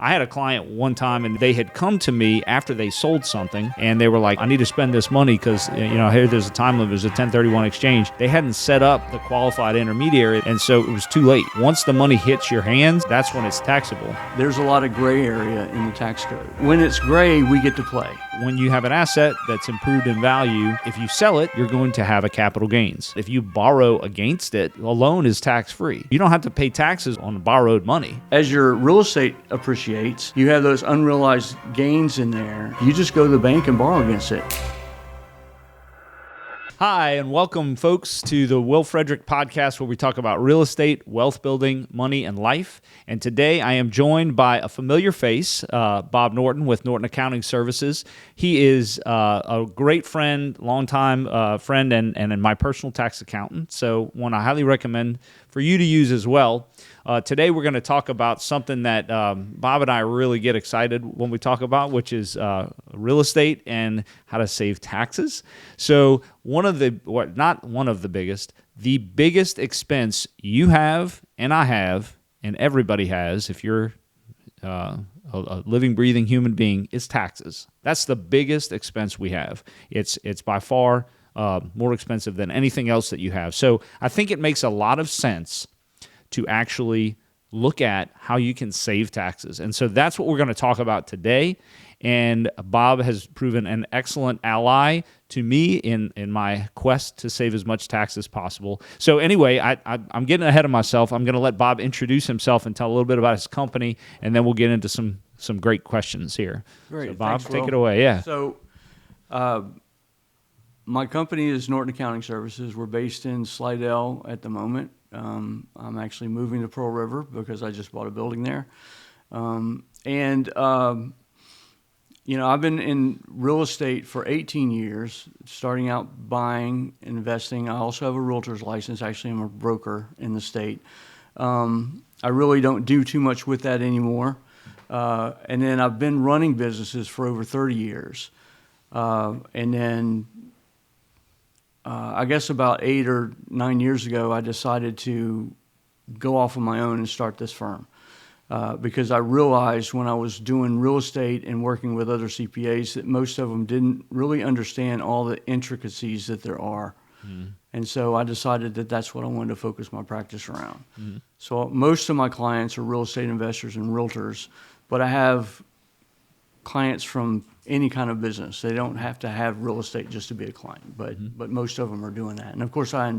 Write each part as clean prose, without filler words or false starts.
I had a client one time, and they had come to me after they sold something, and they were like, I need to spend this money because, here there's a time limit, there's a 1031 exchange. They hadn't set up the qualified intermediary, and so it was too late. Once the money hits your hands, that's when it's taxable. There's a lot of gray area in the tax code. When it's gray, we get to play. When you have an asset that's improved in value, if you sell it, you're going to have a capital gains. If you borrow against it, a loan is tax-free. You don't have to pay taxes on borrowed money. As your real estate appreciates, you have those unrealized gains in there. You just go to the bank and borrow against it. Hi, and welcome, folks, to the Will Frederick podcast, where we talk about real estate, wealth building, money, and life. And today I am joined by a familiar face, Bob Norton with Norton Accounting Services. He is a great friend, longtime friend, and my personal tax accountant. So one I highly recommend for you to use as well. Today we're going to talk about something that Bob and I really get excited when we talk about, which is real estate and how to save taxes. So the biggest expense you have and I have and everybody has, if you're a living, breathing human being, is taxes. That's the biggest expense we have. It's by far more expensive than anything else that you have. So I think it makes a lot of sense to actually look at how you can save taxes. And so that's what we're going to talk about today. And Bob has proven an excellent ally to me in my quest to save as much tax as possible. So anyway, I'm getting ahead of myself. I'm going to let Bob introduce himself and tell a little bit about his company, and then we'll get into some great questions here. Great. So Bob, Thanks, take Will. it away. Yeah. So my company is Norton Accounting Services. We're based in Slidell at the moment. I'm actually moving to Pearl River because I just bought a building there. I've been in real estate for 18 years, starting out buying, investing. I also have a realtor's license. Actually, I'm a broker in the state. I really don't do too much with that anymore. And then I've been running businesses for over 30 years. I guess about 8 or 9 years ago, I decided to go off on my own and start this firm because I realized when I was doing real estate and working with other CPAs that most of them didn't really understand all the intricacies that there are. Mm-hmm. And so I decided that that's what I wanted to focus my practice around. Mm-hmm. So most of my clients are real estate investors and realtors, but I have clients from any kind of business. They don't have to have real estate just to be a client, but most of them are doing that. And of course, I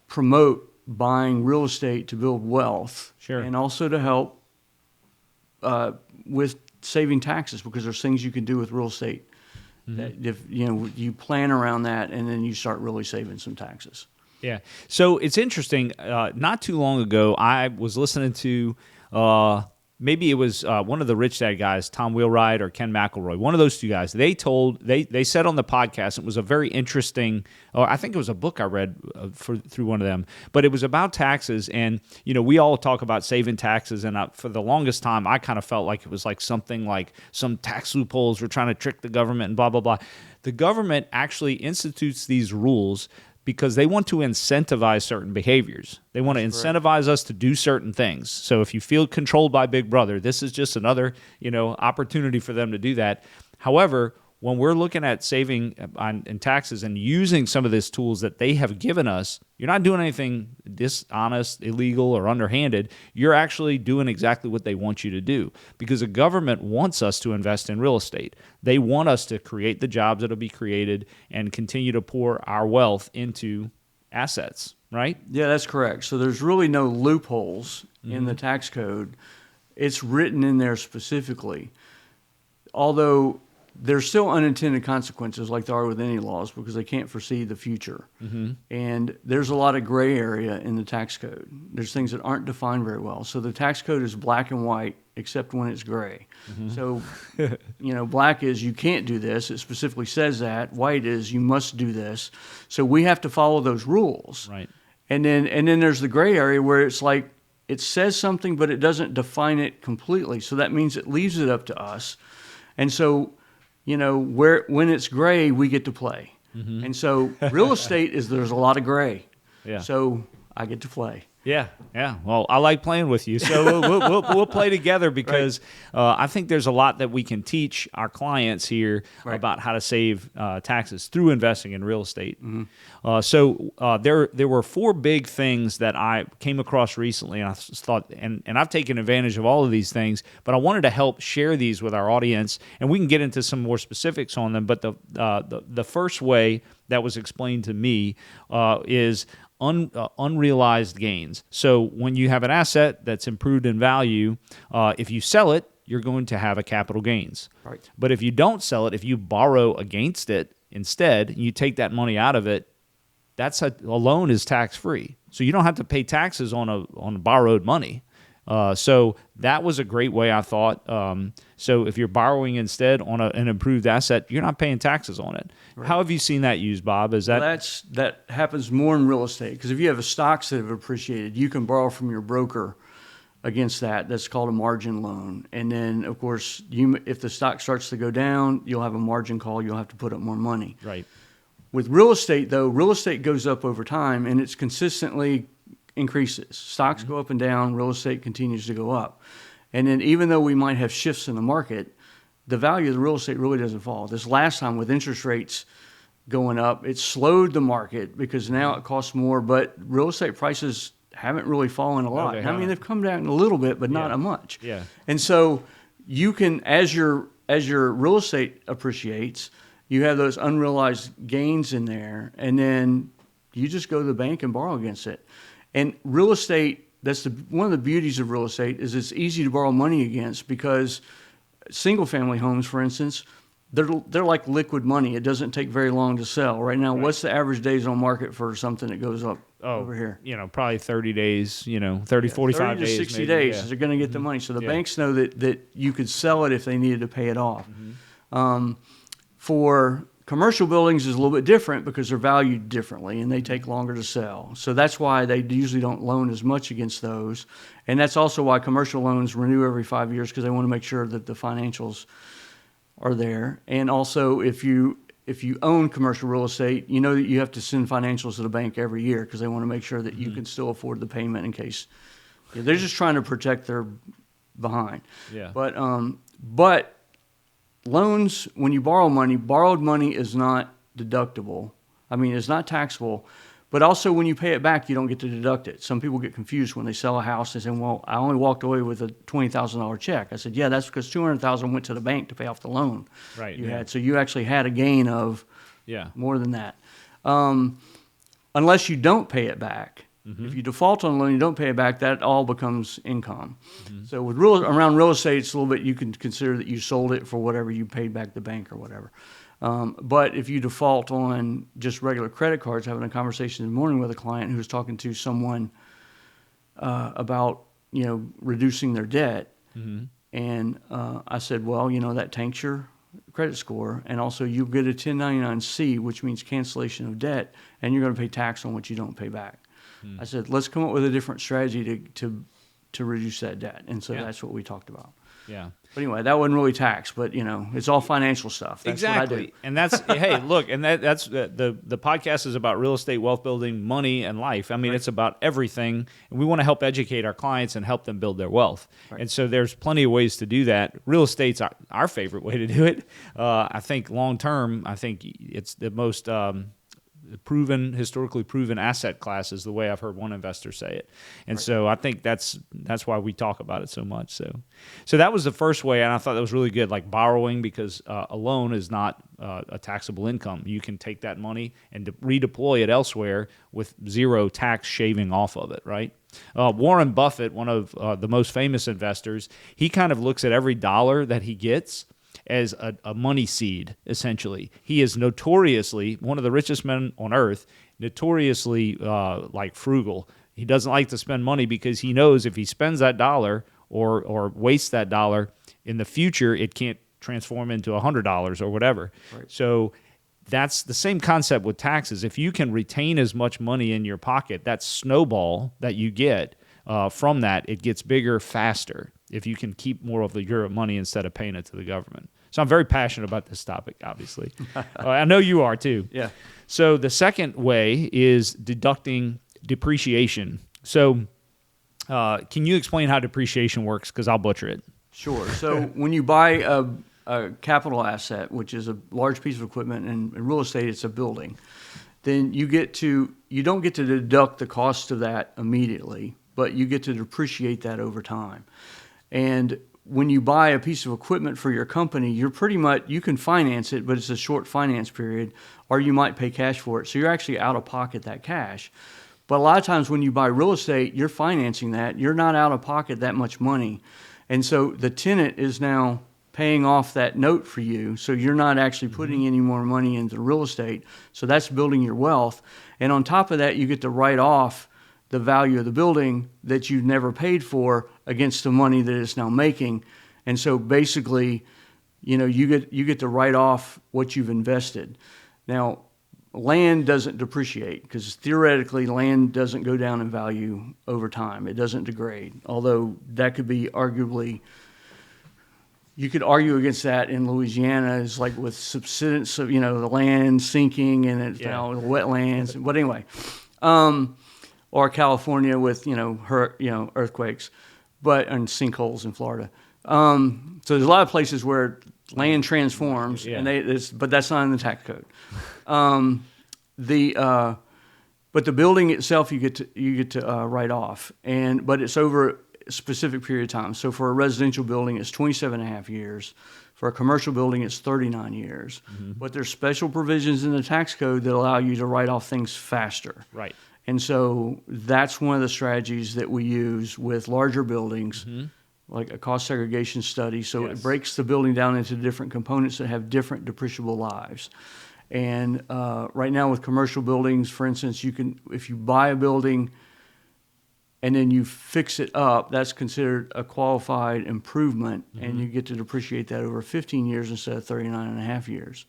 promote buying real estate to build wealth, sure, and also to help with saving taxes, because there's things you can do with real estate that if you plan around that, and then you start really saving some taxes. Yeah. So it's interesting. Not too long ago, I was listening to maybe it was one of the Rich Dad guys, Tom Wheelwright or Ken McElroy, one of those two guys. They said on the podcast, it was a very interesting, or I think it was a book I read through one of them, but it was about taxes. And, we all talk about saving taxes. And for the longest time, I kind of felt like it was like something like some tax loopholes. We're trying to trick the government and blah, blah, blah. The government actually institutes these rules because they want to incentivize certain behaviors. They want to incentivize us to do certain things. So if you feel controlled by Big Brother, this is just another, opportunity for them to do that. However, when we're looking at saving in taxes and using some of these tools that they have given us, you're not doing anything dishonest, illegal, or underhanded. You're actually doing exactly what they want you to do, because the government wants us to invest in real estate. They want us to create the jobs that will be created and continue to pour our wealth into assets, right? Yeah, that's correct. So there's really no loopholes in the tax code. It's written in there specifically. Although there's still unintended consequences like there are with any laws, because they can't foresee the future. Mm-hmm. And there's a lot of gray area in the tax code. There's things that aren't defined very well. So the tax code is black and white, except when it's gray. Mm-hmm. So, black is you can't do this. It specifically says that. White is you must do this. So we have to follow those rules. Right. And then there's the gray area where it's like it says something, but it doesn't define it completely. So that means it leaves it up to us. And so, when it's gray, we get to play. Mm-hmm. And so real estate there's a lot of gray. Yeah. So I get to play. Yeah, yeah. Well, I like playing with you, so we'll play together because I think there's a lot that we can teach our clients here about how to save taxes through investing in real estate. There were four big things that I came across recently, and I thought, and I've taken advantage of all of these things, but I wanted to help share these with our audience, and we can get into some more specifics on them. But the first way that was explained to me is unrealized gains. So when you have an asset that's improved in value, if you sell it, you're going to have a capital gains. Right. But if you don't sell it, if you borrow against it instead, you take that money out of it, a loan is tax free. So you don't have to pay taxes on borrowed money. So that was a great way, I thought. So if you're borrowing instead on an improved asset, you're not paying taxes on it. Right. How have you seen that used, Bob? That happens more in real estate, because if you have stocks that have appreciated, you can borrow from your broker against that. That's called a margin loan. And then, of course, if the stock starts to go down, you'll have a margin call. You'll have to put up more money. Right. With real estate, though, real estate goes up over time, and it's consistently increases. Stocks go up and down, real estate continues to go up. And then even though we might have shifts in the market, the value of the real estate really doesn't fall. This last time with interest rates going up, it slowed the market because now it costs more, but real estate prices haven't really fallen a lot. I mean, they've come down a little bit, but not much. Yeah. And so you can, as your real estate appreciates, you have those unrealized gains in there, and then you just go to the bank and borrow against it. And real estate, that's one of the beauties of real estate, is it's easy to borrow money against, because single-family homes, for instance, they're like liquid money. It doesn't take very long to sell. Right now, what's the average days on market for something that goes up over here? Probably 30 days, 30, 45 30 to days. 60 maybe. days, they're going to get the money. So the banks know that you could sell it if they needed to pay it off. For commercial buildings is a little bit different because they're valued differently and they take longer to sell. So that's why they usually don't loan as much against those. And that's also why commercial loans renew every 5 years, because they want to make sure that the financials are there. And also, if you own commercial real estate, you know that you have to send financials to the bank every year, because they want to make sure that you can still afford the payment in case. They're just trying to protect their behind. Yeah. But loans, when you borrow money, borrowed money is not deductible. I mean, it's not taxable. But also, when you pay it back, you don't get to deduct it. Some people get confused when they sell a house. They say, well, I only walked away with a $20,000 check. I said, yeah, that's because $200,000 went to the bank to pay off the loan you had. So you actually had a gain of more than that. Unless you don't pay it back. If you default on a loan, you don't pay it back, that all becomes income. So with around real estate, it's a little bit, you can consider that you sold it for whatever you paid back the bank or whatever. But if you default on just regular credit cards, having a conversation in the morning with a client who was talking to someone about reducing their debt, and I said, well, that tanks your credit score, and also you get a 1099-C, which means cancellation of debt, and you're going to pay tax on what you don't pay back. I said, let's come up with a different strategy to reduce that debt. And so that's what we talked about. Yeah. But anyway, that wasn't really tax, but it's all financial stuff. That's exactly. what I do. And that's, hey, look, and that's the podcast is about real estate, wealth building, money, and life. I mean, it's about everything. And we want to help educate our clients and help them build their wealth. Right. And so there's plenty of ways to do that. Real estate's our favorite way to do it. I think long term, it's the most historically proven asset class, is the way I've heard one investor say it. And so I think that's why we talk about it so much. So that was the first way, and I thought that was really good, like borrowing, because a loan is not a taxable income. You can take that money and redeploy it elsewhere with zero tax shaving off of it, right? Warren Buffett, one of the most famous investors, he kind of looks at every dollar that he gets as a money seed, essentially. He is notoriously one of the richest men on earth, notoriously frugal. He doesn't like to spend money because he knows if he spends that dollar or wastes that dollar, in the future it can't transform into $100 or whatever. Right. So that's the same concept with taxes. If you can retain as much money in your pocket, that snowball that you get from that, it gets bigger faster if you can keep more of your money instead of paying it to the government. So I'm very passionate about this topic, obviously. I know you are too. Yeah. So the second way is deducting depreciation So can you explain how depreciation works? Because I'll butcher it. Sure. So when you buy a capital asset, which is a large piece of equipment, and in real estate it's a building, then you don't get to deduct the cost of that immediately, but you get to depreciate that over time. And when you buy a piece of equipment for your company, you can finance it, but it's a short finance period, or you might pay cash for it. So you're actually out of pocket that cash. But a lot of times when you buy real estate, you're financing that. You're not out of pocket that much money. And so the tenant is now paying off that note for you. So you're not actually putting any more money into real estate. So that's building your wealth. And on top of that, you get to write off the value of the building that you never paid for against the money that it's now making. And so basically, you get to write off what you've invested. Now, land doesn't depreciate because theoretically land doesn't go down in value over time. It doesn't degrade, although that could be arguably, you could argue against that in Louisiana, is like with subsidence of, the land sinking and it's now wetlands. But anyway, or California with, earthquakes, and sinkholes in Florida. So there's a lot of places where land transforms, but that's not in the tax code. But the building itself you get to write off, but it's over a specific period of time. So for a residential building, it's 27 and a half years. For a commercial building, it's 39 years. Mm-hmm. But there's special provisions in the tax code that allow you to write off things faster. Right. And so that's one of the strategies that we use with larger buildings, like a cost segregation study. So it breaks the building down into different components that have different depreciable lives. And right now with commercial buildings, for instance, if you buy a building and then you fix it up, that's considered a qualified improvement, and you get to depreciate that over 15 years instead of 39 and a half years.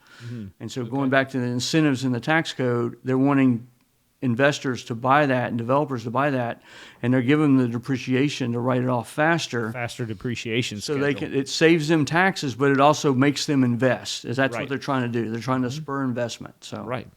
And so going back to the incentives in the tax code, they're wanting investors to buy that and developers to buy that, and they're giving them the depreciation to write it off faster depreciation so schedule. it saves them taxes, but it also makes them invest. That's Right. what they're trying to do. They're trying to spur investment. So Right.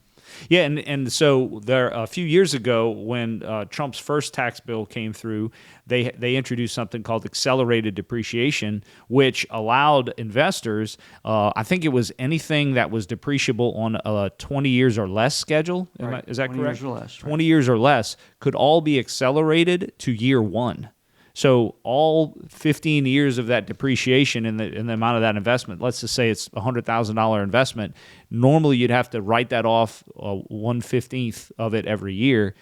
Yeah, and so there a few years ago when Trump's first tax bill came through, they introduced something called accelerated depreciation, which allowed investors, I think it was anything that was depreciable on a 20 years or less schedule. Right. Is that 20 correct? years or less, right. 20 years or less could all be accelerated to year one. So all 15 years of that depreciation in the amount of that investment, let's just say it's a $100,000 investment, normally you'd have to write that off 1/15 of it every year.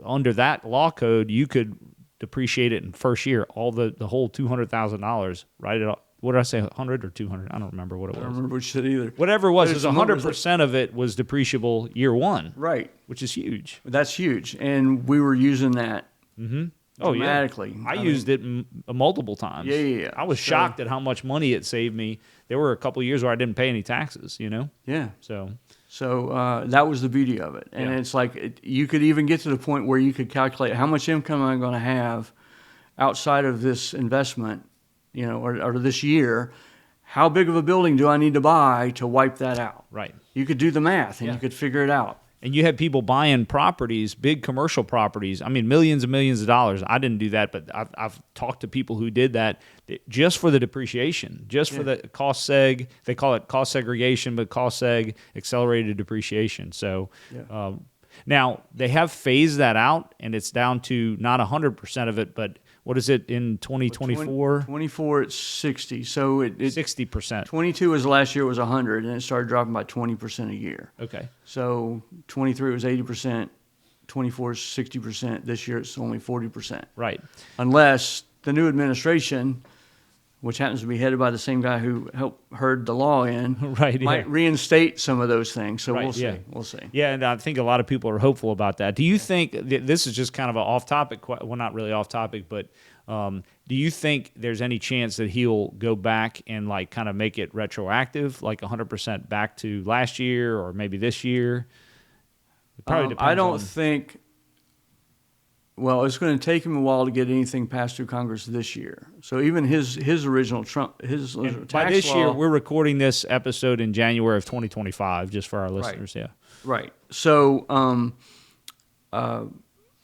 Under that law code, you could depreciate it in first year, all the whole $200,000, write it off. What did I say, 100 or 200? I don't remember what it was. I don't remember what you said either. Whatever it was, But it's 100% of it was depreciable year one. Right. Which is huge. That's huge. And we were using that dramatically. I used it multiple times. Yeah. I was shocked at how much money it saved me. There were a couple of years where I didn't pay any taxes, Yeah. So that was the beauty of it. And it's like you could even get to the point where you could calculate how much income am I going to have outside of this investment, or this year. How big of a building do I need to buy to wipe that out? Right. You could do the math and you could figure it out. And you had people buying properties, big commercial properties. I mean, millions and millions of dollars. I didn't do that, but I've talked to people who did that just for the depreciation, just for the cost seg. They call it cost segregation, but cost seg, accelerated depreciation. So now they have phased that out, and it's down to not 100% of it, but what is it in 2024? 24, it's 60. So it 60%. 22 was last year, it was 100, and it started dropping by 20% a year. Okay. So 23 was 80%, 24 is 60%. This year it's only 40%. Right. Unless the new administration, which happens to be headed by the same guy who helped herd the law in, might reinstate some of those things. So we'll see. Yeah. We'll see. Yeah, and I think a lot of people are hopeful about that. Do you think this is just kind of an off-topic? Well, not really off-topic, but do you think there's any chance that he'll go back and kind of make it retroactive, like 100% back to last year or maybe this year? It probably depends. I don't think. Well, it's going to take him a while to get anything passed through Congress this year. So even his original tax by this law, year, we're recording this episode in January of 2025, just for our listeners. Right. So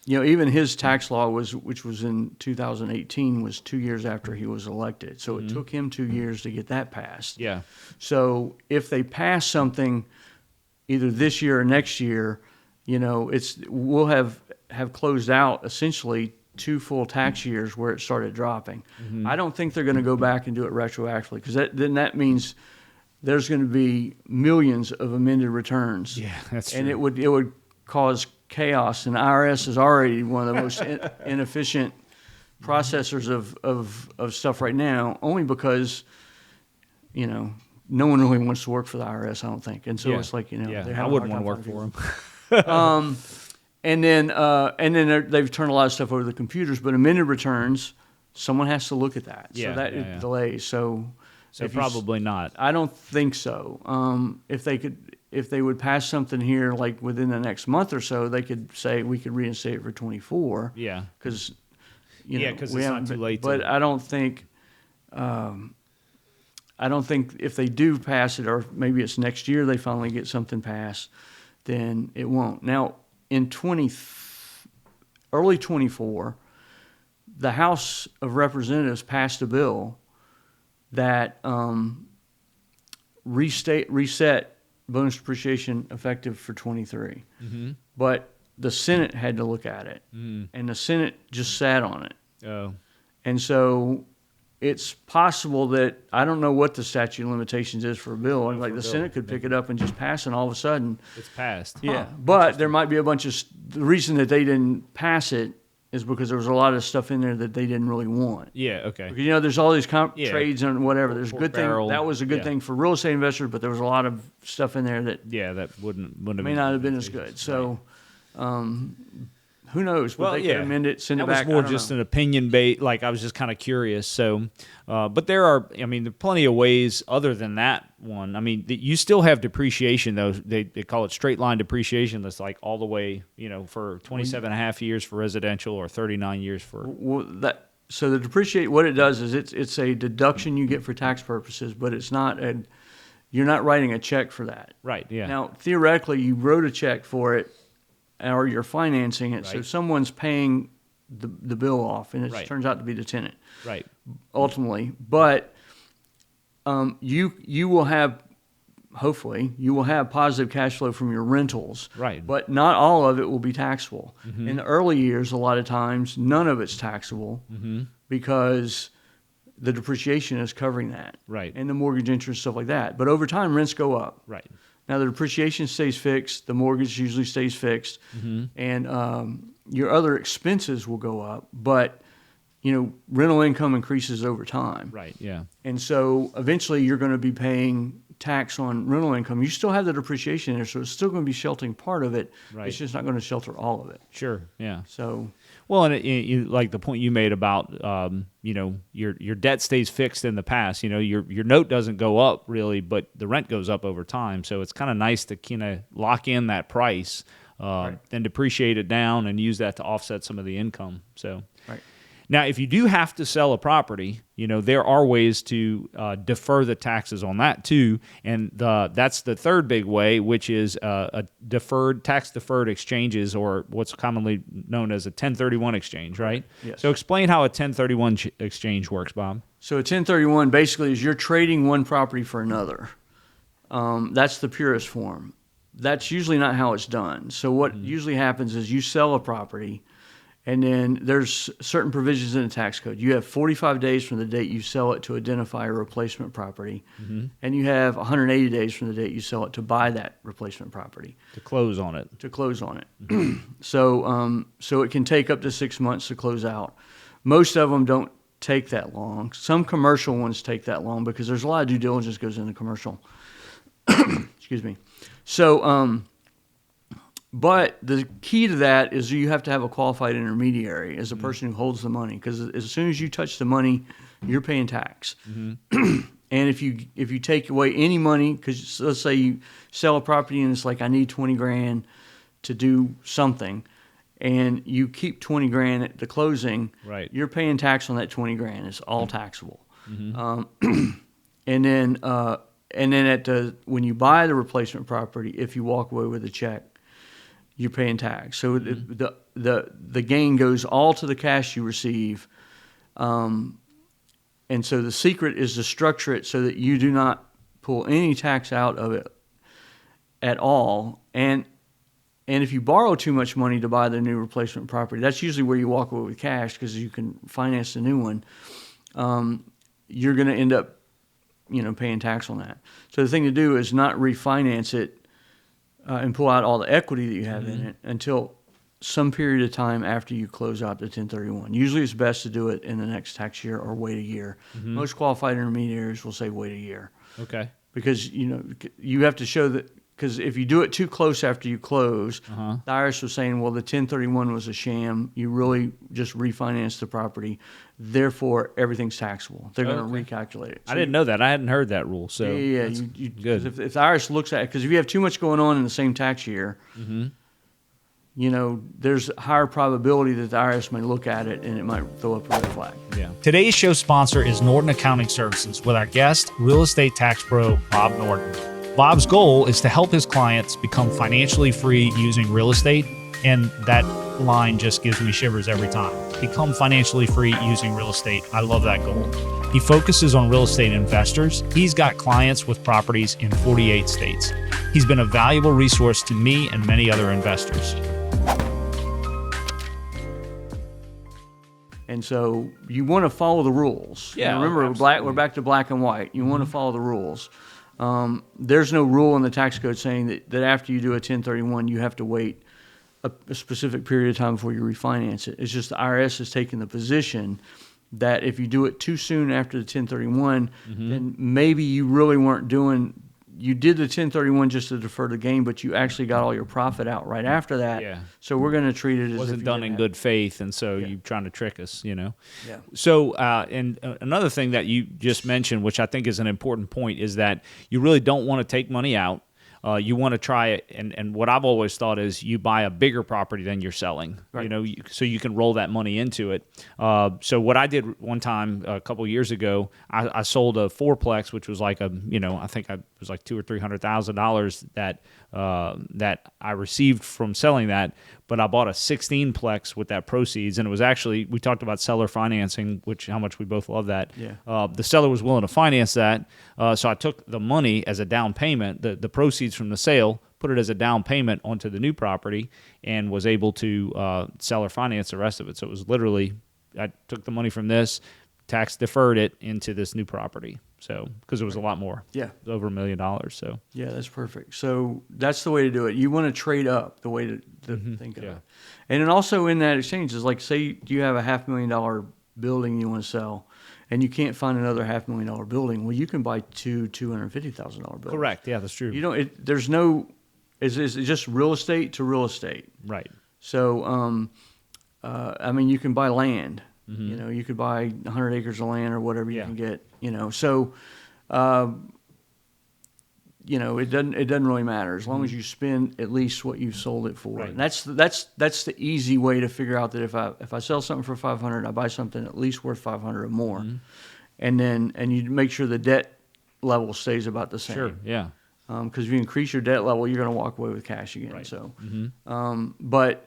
even his tax law which was in 2018, was 2 years after he was elected. So it took him 2 years to get that passed. Yeah. So if they pass something either this year or next year, we'll have closed out essentially 2 full tax years where it started dropping. I don't think they're going to go back and do it retroactively, because then that means there's going to be millions of amended returns. Yeah, that's true. And it would cause chaos. And IRS is already one of the most inefficient processors of stuff right now, only because, no one really wants to work for the IRS, I don't think. And so it's like, I wouldn't want to work for them. And then they've turned a lot of stuff over to the computers, but amended returns, someone has to look at that. So that delays. So probably not. I don't think so. If they would pass something here like within the next month or so, they could say we could reinstate it for 24. Yeah. Because it's not too late. But I don't think. I don't think if they do pass it, or maybe it's next year they finally get something passed, then it won't. Now in early 24, the House of Representatives passed a bill that reset bonus depreciation effective for 23. But the Senate had to look at it, and the Senate just sat on it. Oh. And so it's possible that, I don't know what the statute of limitations is for a bill. Like the Senate could pick it up and just pass, and all of a sudden it's passed. Yeah, but there might be a bunch of the reason that they didn't pass it is because there was a lot of stuff in there that they didn't really want. Yeah, okay. Because, there's all these trades and whatever. There's a good thing. That was a good thing for real estate investors, but there was a lot of stuff in there that that wouldn't may not have been as good. So, who knows? But they could amend it, send it back. That was more just an opinion bait. Like, I was just kind of curious. So, but there are plenty of ways other than that one. You still have depreciation, though. They call it straight line depreciation. That's like all the way, for 27 and a half years for residential, or 39 years for. So the depreciate, what it does is it's a deduction you get for tax purposes, but it's not you're not writing a check for that. Right. Yeah. Now, theoretically, you wrote a check for it, or you're financing it, right. So someone's paying the bill off, and it turns out to be the tenant, right? Ultimately, but you will have, hopefully, you will have positive cash flow from your rentals, right? But not all of it will be taxable. In the early years, a lot of times, none of it's taxable because the depreciation is covering that, right? And the mortgage interest, stuff like that. But over time, rents go up, right? Now, the depreciation stays fixed, the mortgage usually stays fixed, and your other expenses will go up, but, rental income increases over time. Right, yeah. And so eventually you're going to be paying tax on rental income. You still have the depreciation there, so it's still going to be sheltering part of it. Right. It's just not going to shelter all of it. Sure, yeah. So... Well, and like the point you made about, your debt stays fixed in the past. Your note doesn't go up really, but the rent goes up over time. So it's kind of nice to kind of lock in that price, then depreciate it down and use that to offset some of the income. So. Right. Now, if you do have to sell a property, there are ways to defer the taxes on that too, and that's the third big way, which is a tax-deferred exchanges, or what's commonly known as a 1031 exchange, right? Yes. So explain how a 1031 exchange works, Bob. So a 1031 basically is you're trading one property for another. That's the purest form. That's usually not how it's done. So what usually happens is you sell a property, and then there's certain provisions in the tax code. You have 45 days from the date you sell it to identify a replacement property, and you have 180 days from the date you sell it to buy that replacement property. To close on it. So it can take up to 6 months to close out. Most of them don't take that long. Some commercial ones take that long because there's a lot of due diligence goes into commercial. Excuse me. So, but the key to that is you have to have a qualified intermediary as a person who holds the money, because as soon as you touch the money, you're paying tax. And if you take away any money, because let's say you sell a property and it's like, I need 20 grand to do something, and you keep 20 grand at the closing, right, you're paying tax on that 20 grand. It's all taxable. And then when you buy the replacement property, if you walk away with a check, you're paying tax. So the gain goes all to the cash you receive. And so the secret is to structure it so that you do not pull any tax out of it at all. And if you borrow too much money to buy the new replacement property, that's usually where you walk away with cash because you can finance the new one. You're going to end up, paying tax on that. So the thing to do is not refinance it and pull out all the equity that you have in it until some period of time after you close out the 1031. Usually it's best to do it in the next tax year or wait a year. Most qualified intermediaries will say wait a year. Okay. Because, you have to show that, because if you do it too close after you close, the IRS was saying, well, the 1031 was a sham. You really just refinanced the property. Therefore, everything's taxable. They're going to recalculate it. So I didn't know that. I hadn't heard that rule. So yeah, good. If the IRS looks at it, because if you have too much going on in the same tax year, there's a higher probability that the IRS may look at it and it might throw up a red flag. Yeah. Today's show sponsor is Norton Accounting Services with our guest, real estate tax pro Bob Norton. Bob's goal is to help his clients become financially free using real estate, and that line just gives me shivers every time. Become financially free using real estate. I love that goal. He focuses on real estate investors. He's got clients with properties in 48 states. He's been a valuable resource to me and many other investors. And so you want to follow the rules. Yeah, remember, we're back to black and white. You want to follow the rules. There's no rule in the tax code saying that after you do a 1031, you have to wait a specific period of time before you refinance it. It's just the IRS is taking the position that if you do it too soon after the 1031, then maybe you really weren't you did the 1031 just to defer the gain, but you actually got all your profit out right after that. Yeah. So we're going to treat it as Wasn't if done in good faith, and so you're trying to trick us, Yeah. So, and another thing that you just mentioned, which I think is an important point, is that you really don't want to take money out. You want to try it, and what I've always thought is you buy a bigger property than you're selling, Right. So you can roll that money into it. So what I did one time a couple years ago, I sold a fourplex, which was like I think it was like $200,000 or $300,000 that I received from selling that. But I bought a 16-plex with that proceeds, and it was actually, we talked about seller financing, how much we both love that. Yeah. The seller was willing to finance that, so I took the money as a down payment, the proceeds from the sale, put it as a down payment onto the new property, and was able to seller finance the rest of it. So it was literally, I took the money from this, tax deferred it into this new property. So, because it was a lot more. Yeah. It was over $1 million. So, Yeah, that's perfect. So that's the way to do it. You want to trade up the way to think of it. And then also in that exchange is like, say you have a $500,000 building you want to sell, and you can't find another $500,000 building. Well, you can buy two $250,000 buildings. correct. Yeah, that's true. It's just real estate to real estate. Right. So, you can buy land. You could buy 100 acres of land or whatever you can get. So, it doesn't really matter as long as you spend at least what you sold it for. Right. And that's the easy way to figure out that if I sell something for 500, I buy something at least worth 500 or more, and you make sure the debt level stays about the same. Sure. Yeah. Because if you increase your debt level, you're going to walk away with cash again. Right. So, but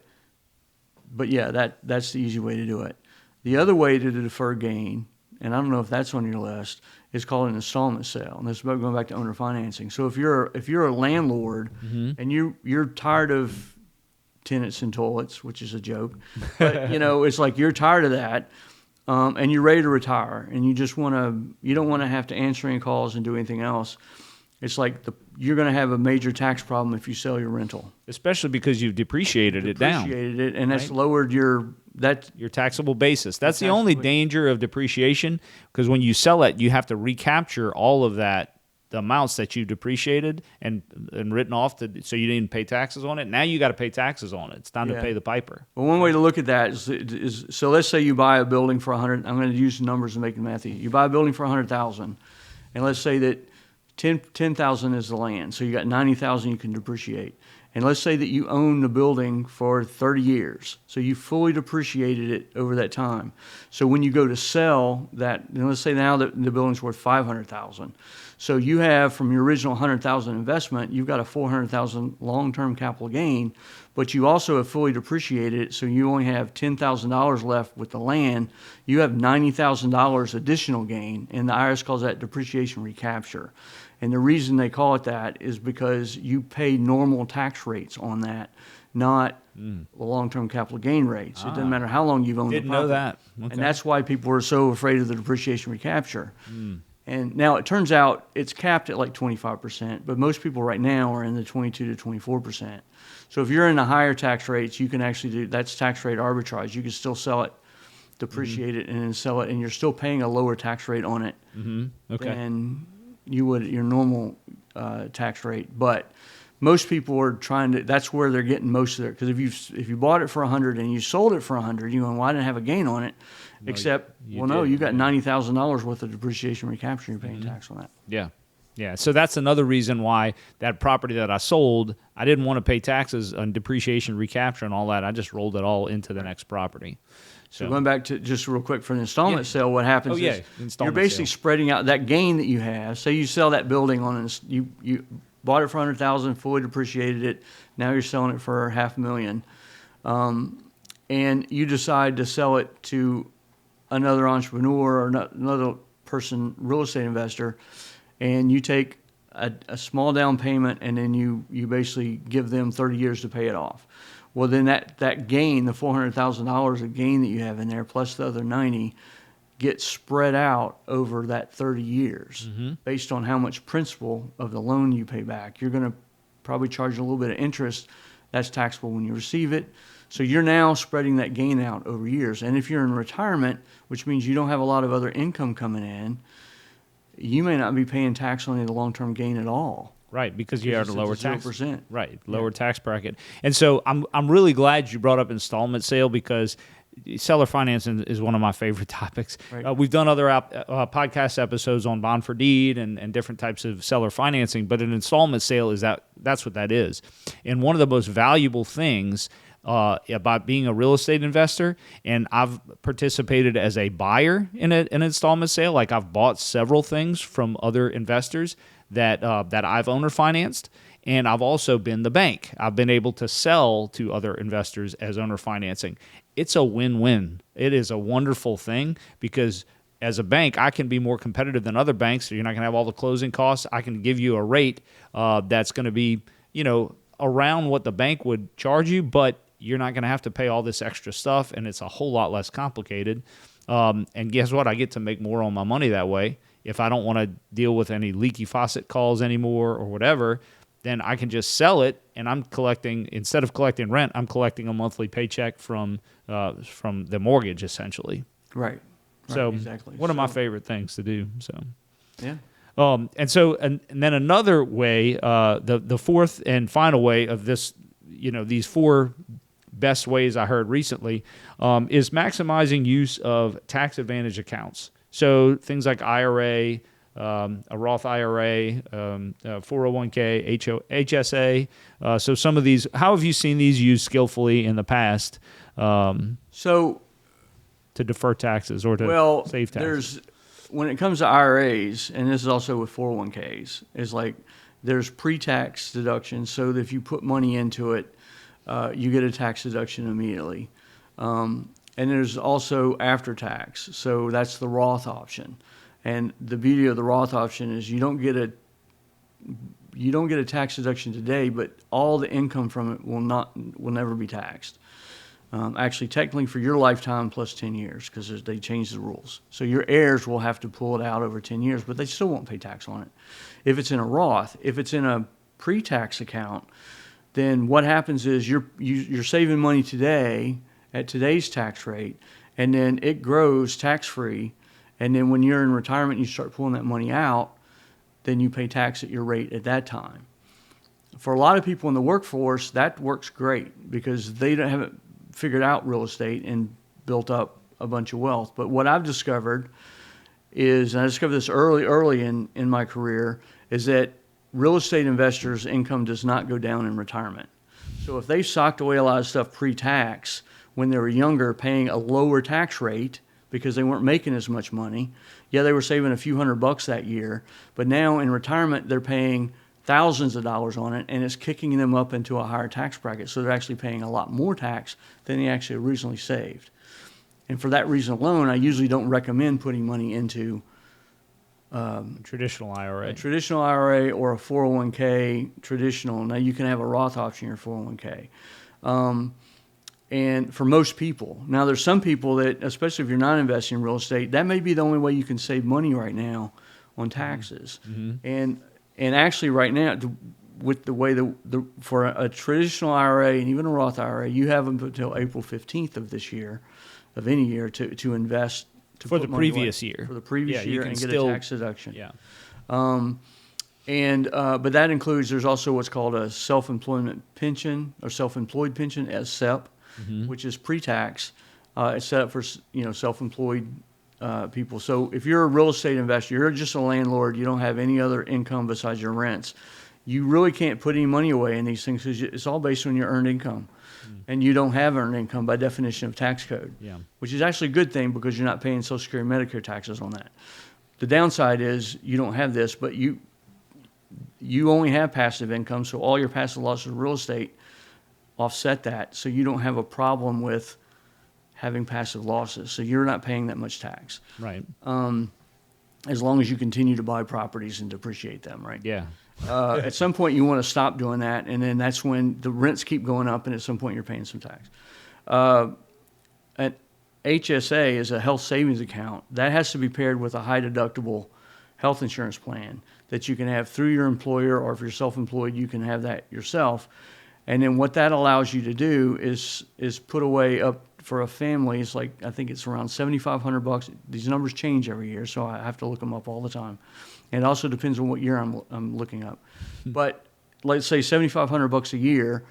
yeah, that's the easy way to do it. The other way to defer gain, and I don't know if that's on your list, is called an installment sale. And this is about going back to owner financing. So if you're a landlord and you're tired of tenants and toilets, which is a joke, but it's like you're tired of that, and you're ready to retire, and you don't want to have to answer any calls and do anything else. It's like you're going to have a major tax problem if you sell your rental. Especially because you've depreciated it down. And that's lowered your taxable basis. That's the only danger of depreciation, because when you sell it, you have to recapture all of that, the amounts that you depreciated and written off so you didn't pay taxes on it. Now you got to pay taxes on it. It's time to pay the piper. Well, one way to look at that is so let's say you buy a building for 100. I'm going to use numbers and make it mathy. You buy a building for 100,000, and let's say that 10,000 is the land. So you got 90,000 you can depreciate. And let's say that you own the building for 30 years. So you fully depreciated it over that time. So when you go to sell that, let's say now that the building's worth $500,000. So you have, from your original $100,000 investment, you've got a $400,000 long-term capital gain, but you also have fully depreciated it. So you only have $10,000 left with the land. You have $90,000 additional gain, and the IRS calls that depreciation recapture. And the reason they call it that is because you pay normal tax rates on that, not the long-term capital gain rates. It doesn't matter how long you've owned the property. Didn't know that. Okay. And that's why people are so afraid of the depreciation recapture. And now it turns out it's capped at like 25%, but most people right now are in the 22 to 24%. So if you're in the higher tax rates, you can actually do, that's tax rate arbitrage. You can still sell it, depreciate it, and then sell it, and you're still paying a lower tax rate on it than you would at your normal tax rate. But most people are trying to, that's where they're getting most of their, because if you bought it for 100 and you sold it for 100, you go, well, I didn't have a gain on it, except, you got $90,000 worth of depreciation recapture, you're paying tax on that. Yeah. Yeah. So that's another reason why that property that I sold, I didn't want to pay taxes on depreciation recapture and all that. I just rolled it all into the next property. So going back to just real quick for the installment sale, what happens is you're basically spreading out that gain that you have. Say you sell that building you bought it for $100,000, fully depreciated it. Now you're selling it for $500,000, and you decide to sell it to another entrepreneur or another person, real estate investor, and you take a small down payment, and then you basically give them 30 years to pay it off. Well, then that gain, the $400,000 of gain that you have in there, plus the other 90, gets spread out over that 30 years based on how much principal of the loan you pay back. You're going to probably charge a little bit of interest. That's taxable when you receive it. So you're now spreading that gain out over years. And if you're in retirement, which means you don't have a lot of other income coming in, you may not be paying tax on the long-term gain at all. Right, because you are at a lower tax. 0%. Right, lower tax bracket. And so I'm really glad you brought up installment sale, because seller financing is one of my favorite topics. Right. We've done other podcast episodes on bond for deed and different types of seller financing, but an installment sale that's what that is. And one of the most valuable things about being a real estate investor, and I've participated as a buyer in an installment sale. Like, I've bought several things from other investors that I've owner financed, and I've also been the bank. I've been able to sell to other investors as owner financing. It's a win-win. It is a wonderful thing, because as a bank, I can be more competitive than other banks. So you're not going to have all the closing costs. I can give you a rate that's going to be, around what the bank would charge you, but you're not going to have to pay all this extra stuff, and it's a whole lot less complicated. And guess what? I get to make more on my money that way. If I don't want to deal with any leaky faucet calls anymore or whatever, then I can just sell it, and I'm collecting, instead of collecting rent, I'm collecting a monthly paycheck from the mortgage, essentially. Right. So exactly. One of my favorite things to do. So yeah. And then another way, the fourth and final way of this, these four best ways I heard recently, is maximizing use of tax advantage accounts. So things like IRA, a Roth IRA, 401k, HSA. So some of these, how have you seen these used skillfully in the past to defer taxes or to save taxes? When it comes to IRAs, and this is also with 401ks, is like there's pre-tax deductions. So that if you put money into it, you get a tax deduction immediately. And there's also after tax. So that's the Roth option. And the beauty of the Roth option is you don't get a tax deduction today, but all the income from it will never be taxed. Actually, technically for your lifetime plus 10 years, because they changed the rules. So your heirs will have to pull it out over 10 years, but they still won't pay tax on it. If it's in a Roth, if it's in a pre-tax account, then what happens is you're saving money today at today's tax rate, and then it grows tax-free, and then when you're in retirement and you start pulling that money out, then you pay tax at your rate at that time. For a lot of people in the workforce, that works great because they haven't figured out real estate and built up a bunch of wealth. But what I've discovered is, and I discovered this early in my career, is that real estate investors' income does not go down in retirement. So if they socked away a lot of stuff pre-tax when they were younger, paying a lower tax rate because they weren't making as much money, yeah, they were saving a few $100 that year, but now in retirement they're paying thousands of dollars on it, and it's kicking them up into a higher tax bracket. So they're actually paying a lot more tax than they actually originally saved. And for that reason alone, I usually don't recommend putting money into Traditional IRA. a traditional IRA or a 401k traditional. Now you can have a Roth option in your 401k. And for most people, now there's some people that, especially if you're not investing in real estate, that may be the only way you can save money right now on taxes. And actually right now, with the way for a traditional IRA and even a Roth IRA, you have them until April 15th of this year, of any year, to invest. For the previous year. For the previous year and get a tax deduction. Yeah. But that includes, there's also what's called a self-employment pension or self-employed pension, as SEP, which is pre-tax. It's set up for self-employed people. So if you're a real estate investor, you're just a landlord, you don't have any other income besides your rents, you really can't put any money away in these things because it's all based on your earned income. And you don't have earned income by definition of tax code, which is actually a good thing because you're not paying Social Security and Medicare taxes on that. The downside is you don't have this, but you only have passive income, so all your passive losses of real estate offset that, so you don't have a problem with having passive losses. So you're not paying that much tax. Right. As long as you continue to buy properties and depreciate them, right? Yeah. At some point, you want to stop doing that, and then that's when the rents keep going up, and at some point, you're paying some tax. An HSA is a health savings account. That has to be paired with a high deductible health insurance plan that you can have through your employer, or if you're self-employed, you can have that yourself. And then what that allows you to do is put away up for a family. It's like, I think it's around $7,500. These numbers change every year, so I have to look them up all the time. And it also depends on what year I'm looking up. But let's say $7,500 a year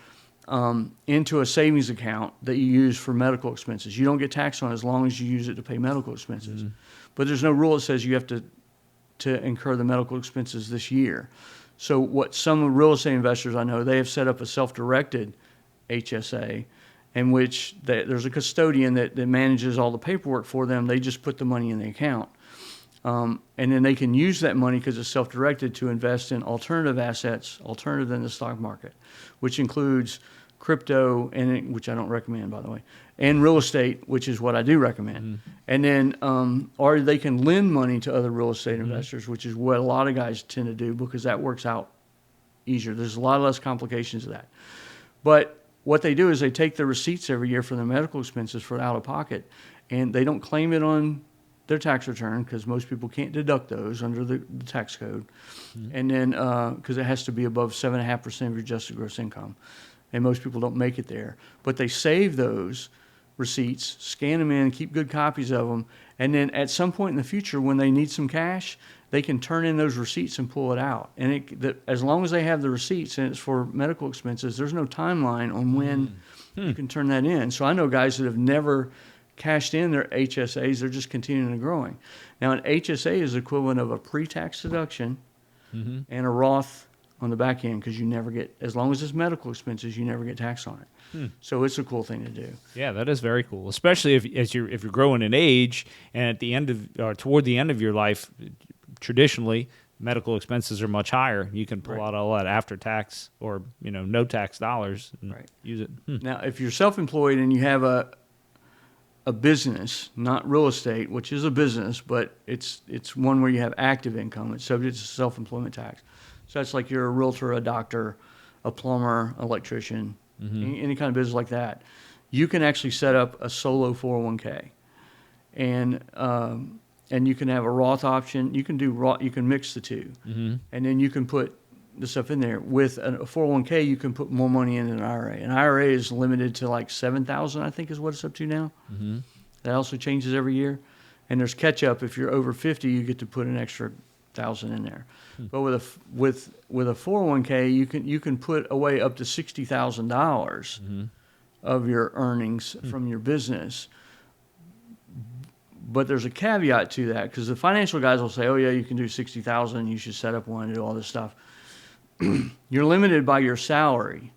into a savings account that you use for medical expenses. You don't get taxed on it as long as you use it to pay medical expenses. But there's no rule that says you have to incur the medical expenses this year. So what some real estate investors I know, they have set up a self-directed HSA in which there's a custodian that manages all the paperwork for them. They just put the money in the account. And then they can use that money because it's self-directed to invest in alternative assets, alternative than the stock market, which includes crypto, which I don't recommend, by the way, and real estate, which is what I do recommend. And then, or they can lend money to other real estate investors, which is what a lot of guys tend to do because that works out easier. There's a lot less complications to that. But what they do is they take the receipts every year for their medical expenses for out of pocket, and they don't claim it on their tax return because most people can't deduct those under the tax code. And then, because it has to be above 7.5% of your adjusted gross income. And most people don't make it there. But they save those receipts, scan them in, keep good copies of them, and then at some point in the future when they need some cash, they can turn in those receipts and pull it out. And as long as they have the receipts and it's for medical expenses, there's no timeline on when you can turn that in. So I know guys that have never cashed in their HSAs, they're just continuing to growing. Now an HSA is equivalent of a pre-tax deduction and a Roth on the back end because you never get, as long as it's medical expenses, you never get taxed on it. So it's a cool thing to do. Yeah, that is very cool, especially if you're growing in age and at the end of or toward the end of your life. Traditionally, medical expenses are much higher. You can pull out all that after tax or no tax dollars and use it. Now, if you're self-employed and you have a business, not real estate, which is a business, but it's one where you have active income, it's subject to self-employment tax. So that's like you're a realtor, a doctor, a plumber, electrician, any kind of business like that. You can actually set up a solo 401k, and you can have a Roth option. You can do Roth. You can mix the two, and then you can put the stuff in there. With a 401k, you can put more money in an IRA. An IRA is limited to like $7,000, I think, is what it's up to now. That also changes every year, and there's catch up. If you're over 50, you get to put an extra $1,000 in there. But with a 401k, you can put away up to $60,000 of your earnings from your business. But there's a caveat to that because the financial guys will say, "Oh yeah, you can do $60,000. You should set up one and do all this stuff." You're limited by your salary.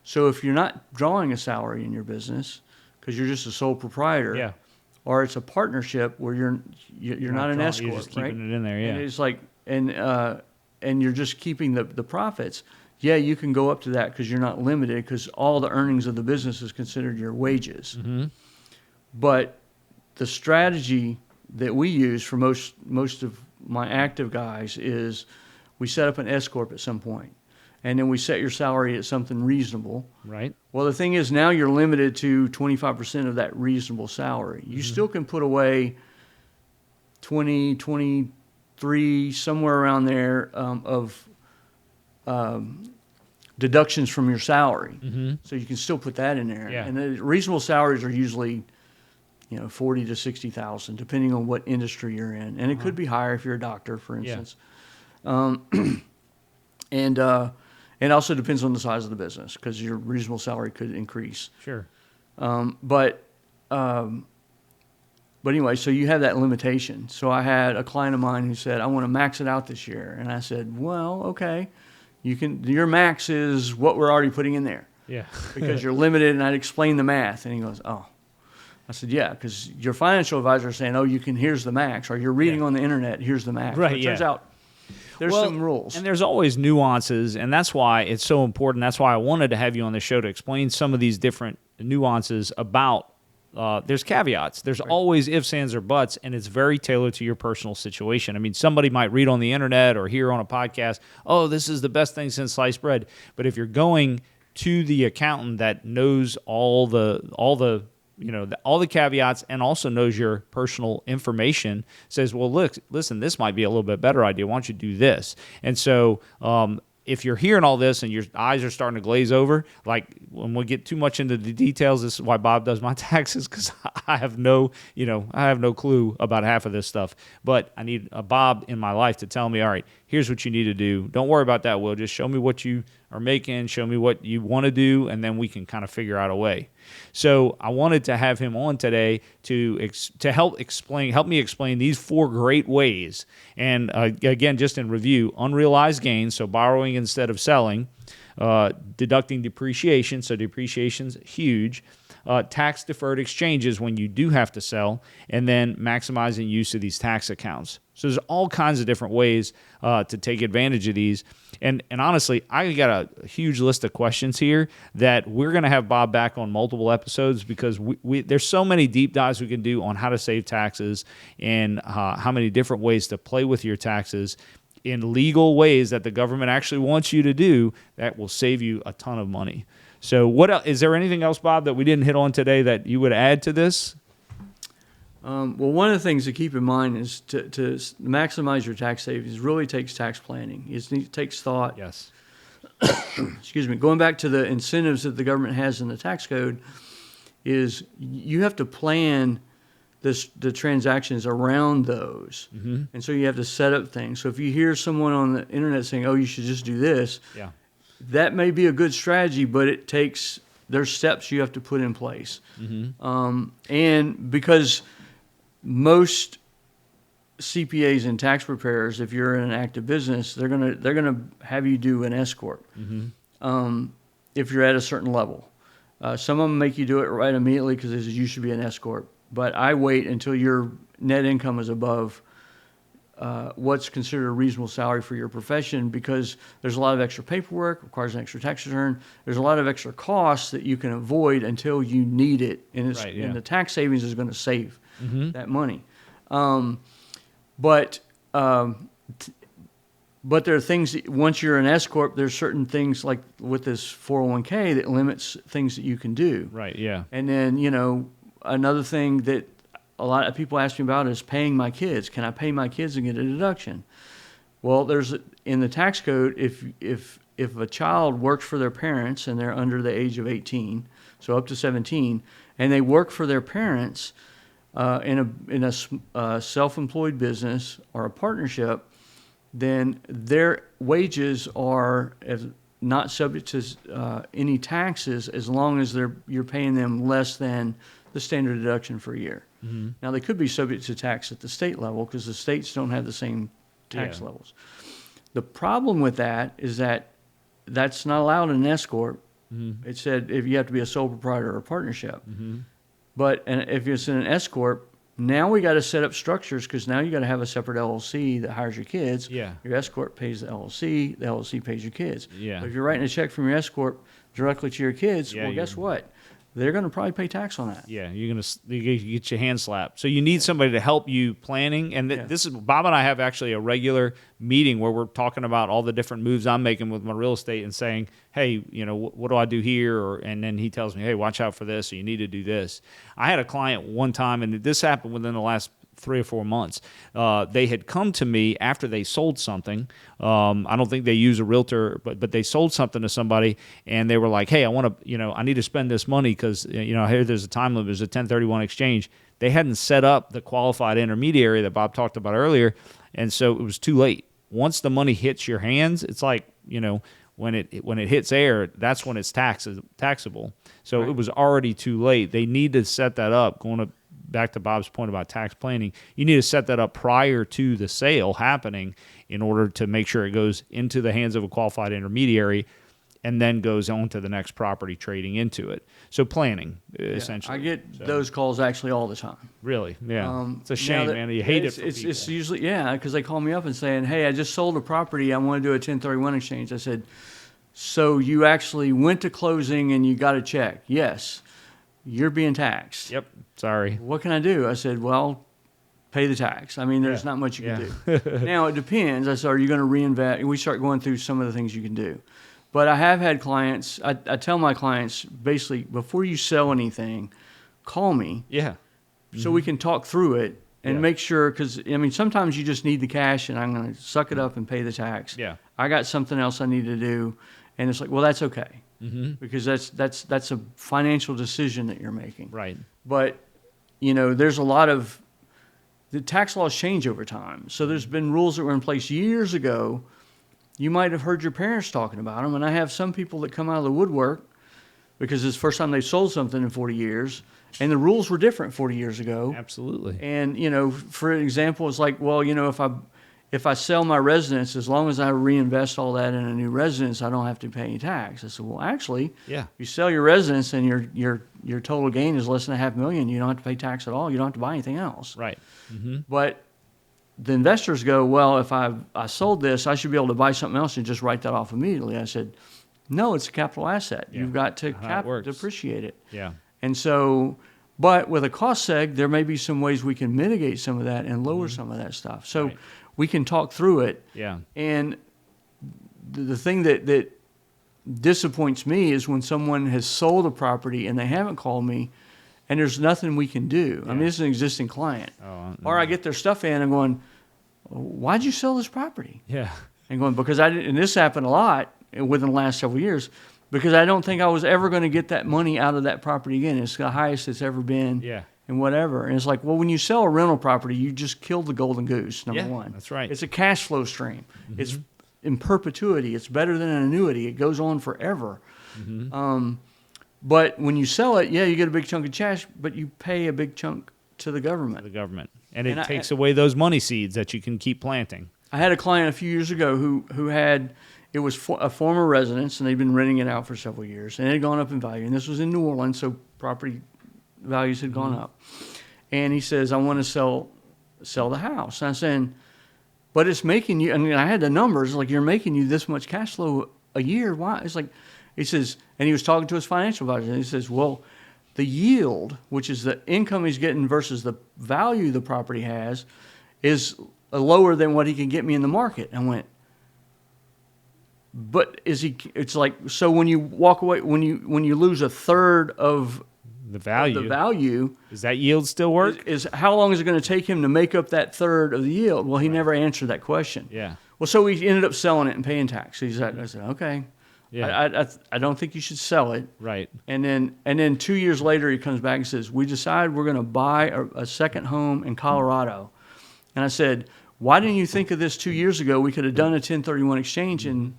So if you're not drawing a salary in your business because you're just a sole proprietor, Yeah. or it's a partnership where you're not an drawing, S you're corp, just keeping right? it in there, yeah. And it's like and you're just keeping the profits. Yeah, you can go up to that because you're not limited because all the earnings of the business is considered your wages. Mm-hmm. But the strategy that we use for most of my active guys is we set up an S corp at some point, and then we set your salary at something reasonable. Right. Well, the thing is now you're limited to 25% of that reasonable salary. You still can put away 20, 23, somewhere around there of deductions from your salary. Mm-hmm. So you can still put that in there. Yeah. And the reasonable salaries are usually, 40 to 60,000, depending on what industry you're in. And it could be higher if you're a doctor, for instance. And it also depends on the size of the business because your reasonable salary could increase. Sure. But anyway, so you have that limitation. So I had a client of mine who said, I want to max it out this year. And I said, well, okay, your max is what we're already putting in there Yeah. because you're limited. And I'd explain the math. And he goes, oh. I said, yeah, because your financial advisor is saying, oh, here's the max. Or you're reading on the internet, here's the max. Right, It turns out there's some rules. And there's always nuances, and that's why it's so important. That's why I wanted to have you on the show to explain some of these different nuances about there's caveats. There's always ifs, ands, or buts, and it's very tailored to your personal situation. I mean, somebody might read on the internet or hear on a podcast, oh, this is the best thing since sliced bread. But if you're going to the accountant that knows all the caveats and also knows your personal information, says, well, listen, this might be a little bit better idea. Why don't you do this? And so if you're hearing all this and your eyes are starting to glaze over, like when we get too much into the details, this is why Bob does my taxes, because I have no clue about half of this stuff. But I need a Bob in my life to tell me, all right, here's what you need to do. Don't worry about that, Will. Just show me what you are making, show me what you want to do, and then we can kind of figure out a way. So I wanted to have him on today to help me explain these 4 great ways. And again, just in review, unrealized gains, so borrowing instead of selling, deducting depreciation, so depreciation's huge, tax-deferred exchanges when you do have to sell, and then maximizing use of these tax accounts. So there's all kinds of different ways to take advantage of these. And honestly, I got a huge list of questions here that we're going to have Bob back on multiple episodes because there's so many deep dives we can do on how to save taxes and how many different ways to play with your taxes in legal ways that the government actually wants you to do that will save you a ton of money. So what else, is there anything else, Bob, that we didn't hit on today that you would add to this? Well, one of the things to keep in mind is to maximize your tax savings really takes tax planning. It takes thought. Yes. Excuse me. Going back to the incentives that the government has in the tax code is you have to plan the transactions around those. Mm-hmm. And so you have to set up things. So if you hear someone on the internet saying, oh, you should just do this, that may be a good strategy, but there's steps you have to put in place. Mm-hmm. And because most CPAs and tax preparers, if you're in an active business, they're gonna have you do an S corp. Mm-hmm. If you're at a certain level, some of them make you do it right immediately because you should be an S corp. But I wait until your net income is above what's considered a reasonable salary for your profession because there's a lot of extra paperwork, requires an extra tax return. There's a lot of extra costs that you can avoid until you need it, and the tax savings is going to save that money. But there are things that once you're an S corp, there's certain things like with this 401k that limits things that you can do. Right. Yeah. And then another thing that a lot of people ask me about is paying my kids. Can I pay my kids and get a deduction? Well, in the tax code, if a child works for their parents and they're under the age of 18, so up to 17, and they work for their parents in a self-employed business or a partnership, then their wages are not subject to any taxes as long as you're paying them less than the standard deduction for a year. Mm-hmm. Now, they could be subject to tax at the state level because the states don't have the same tax levels. The problem with that is that that's not allowed in an S corp It said if you have to be a sole proprietor or a partnership. But and if it's in an S corp, now we got to set up structures because now you got to have a separate LLC that hires your kids. Yeah. Your S corp pays the LLC pays your kids. Yeah. But if you're writing a check from your S corp directly to your kids, Yeah, well, guess what? They're going to probably pay tax on that. Yeah, you get your hand slapped. So you need somebody to help you planning. And this is Bob and I have actually a regular meeting where we're talking about all the different moves I'm making with my real estate and saying, hey, what do I do here? And then he tells me, hey, watch out for this, or you need to do this. I had a client one time, and this happened within the last 3 or 4 months. They had come to me after they sold something. I don't think they use a realtor, but they sold something to somebody, and they were like, hey, I need to spend this money because, I hear there's a time limit, there's a 1031 exchange. They hadn't set up the qualified intermediary that Bob talked about earlier, and so it was too late. Once the money hits your hands, it's like, when it hits air, that's when it's taxable. So It was already too late. They need to set that up. Back to Bob's point about tax planning, you need to set that up prior to the sale happening in order to make sure it goes into the hands of a qualified intermediary and then goes on to the next property trading into it. So planning, essentially. I get those calls actually all the time. Really? Yeah. It's a shame, man. You hate it for people. It's usually, because they call me up and saying, hey, I just sold a property. I want to do a 1031 exchange. I said, so you actually went to closing and you got a check? Yes. You're being taxed. Yep. Sorry. What can I do? I said, well, pay the tax. I mean, there's not much you can do. Now, it depends. I said, are you going to reinvest? We start going through some of the things you can do. But I have had clients, I tell my clients, basically, before you sell anything, call me. Yeah. So we can talk through it and make sure, because, sometimes you just need the cash and I'm going to suck it up and pay the tax. Yeah. I got something else I need to do. And it's like, well, that's okay. Because that's a financial decision that you're making. Right. But, there's a lot of, the tax laws change over time. So there's been rules that were in place years ago. You might have heard your parents talking about them. And I have some people that come out of the woodwork because it's the first time they sold something in 40 years. And the rules were different 40 years ago. Absolutely. And, for example, it's like, well, if I sell my residence, as long as I reinvest all that in a new residence, I don't have to pay any tax. I said, well, actually, if you sell your residence and your total gain is less than $500,000, you don't have to pay tax at all. You don't have to buy anything else. Right. But the investors go, well, if I sold this, I should be able to buy something else and just write that off immediately. I said, no, it's a capital asset. You've got to depreciate it. Yeah. And so, but with a cost seg, there may be some ways we can mitigate some of that and lower some of that stuff. So we can talk through it. Yeah. And the thing that disappoints me is when someone has sold a property and they haven't called me and there's nothing we can do. I mean, this is an existing client. Or I get their stuff in and going, why'd you sell this property? Yeah. And going, because I didn't, and this happened a lot within the last several years, because I don't think I was ever going to get that money out of that property again. It's the highest it's ever been. Yeah. And whatever. And it's like, well, when you sell a rental property, you just killed the golden goose, number one. That's right. It's a cash flow stream. It's in perpetuity. It's better than an annuity. It goes on forever. But when you sell it, you get a big chunk of cash, but you pay a big chunk to the government. And it takes away those money seeds that you can keep planting. I had a client a few years ago who had, it was a former residence, and they'd been renting it out for several years, and it had gone up in value. And this was in New Orleans, so property values had gone up. And he says, I want to sell the house. And I'm saying, but it's making you, I mean, I had the numbers, like, you're making you this much cash flow a year. Why? It's like, he says, and he was talking to his financial advisor, and he says, well, the yield, which is the income he's getting versus the value the property has, is lower than what he can get me in the market. And I went, but it's like, so when you walk away, when you lose a third of the value, does that yield still work? Is how long is it going to take him to make up that third of the yield? Well, he never answered that question. Yeah. Well, so he ended up selling it and paying tax. I said, okay. Yeah. I don't think you should sell it. Right. And then 2 years later, he comes back and says, we decided we're going to buy a second home in Colorado. And I said, why didn't you think of this 2 years ago? We could have done a 1031 exchange and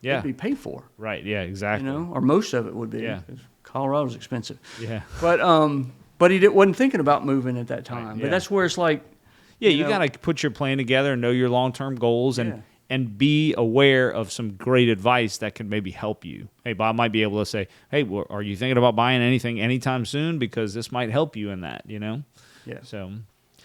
it'd be paid for. Right. Yeah, exactly. Or most of it would be. Yeah. Colorado's expensive. Yeah. But he wasn't thinking about moving at that time. Right, But that's where it's like, you got to put your plan together and know your long-term goals. And and be aware of some great advice that can maybe help you. Hey, Bob might be able to say, hey, well, are you thinking about buying anything anytime soon? Because this might help you in that, Yeah.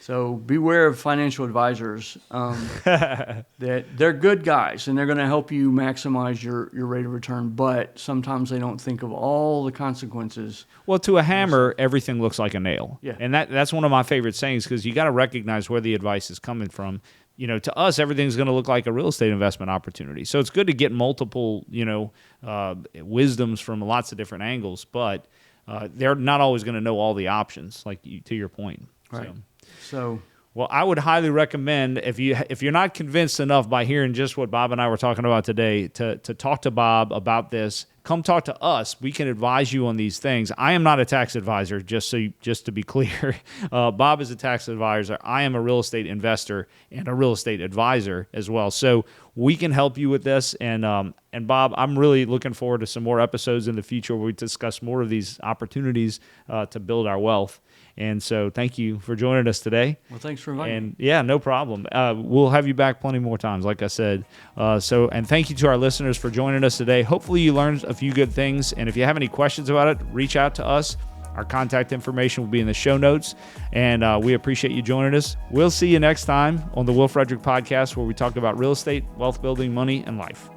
So beware of financial advisors. That they're good guys and they're going to help you maximize your rate of return, but sometimes they don't think of all the consequences. Well, to a hammer, everything looks like a nail. Yeah. And that's one of my favorite sayings, because you got to recognize where the advice is coming from. To us, everything's going to look like a real estate investment opportunity. So it's good to get multiple, wisdoms from lots of different angles, but they're not always going to know all the options, to your point. Right. So, well, I would highly recommend, if you're not convinced enough by hearing just what Bob and I were talking about today, to talk to Bob about this. Come talk to us. We can advise you on these things. I am not a tax advisor, just to be clear. Bob is a tax advisor. I am a real estate investor and a real estate advisor as well. So we can help you with this. And Bob, I'm really looking forward to some more episodes in the future where we discuss more of these opportunities to build our wealth. And so thank you for joining us today. Well, thanks for inviting me. And yeah, no problem. We'll have you back plenty more times, like I said. And thank you to our listeners for joining us today. Hopefully you learned a few good things. And if you have any questions about it, reach out to us. Our contact information will be in the show notes. And we appreciate you joining us. We'll see you next time on the Will Frederick Podcast, where we talk about real estate, wealth building, money, and life.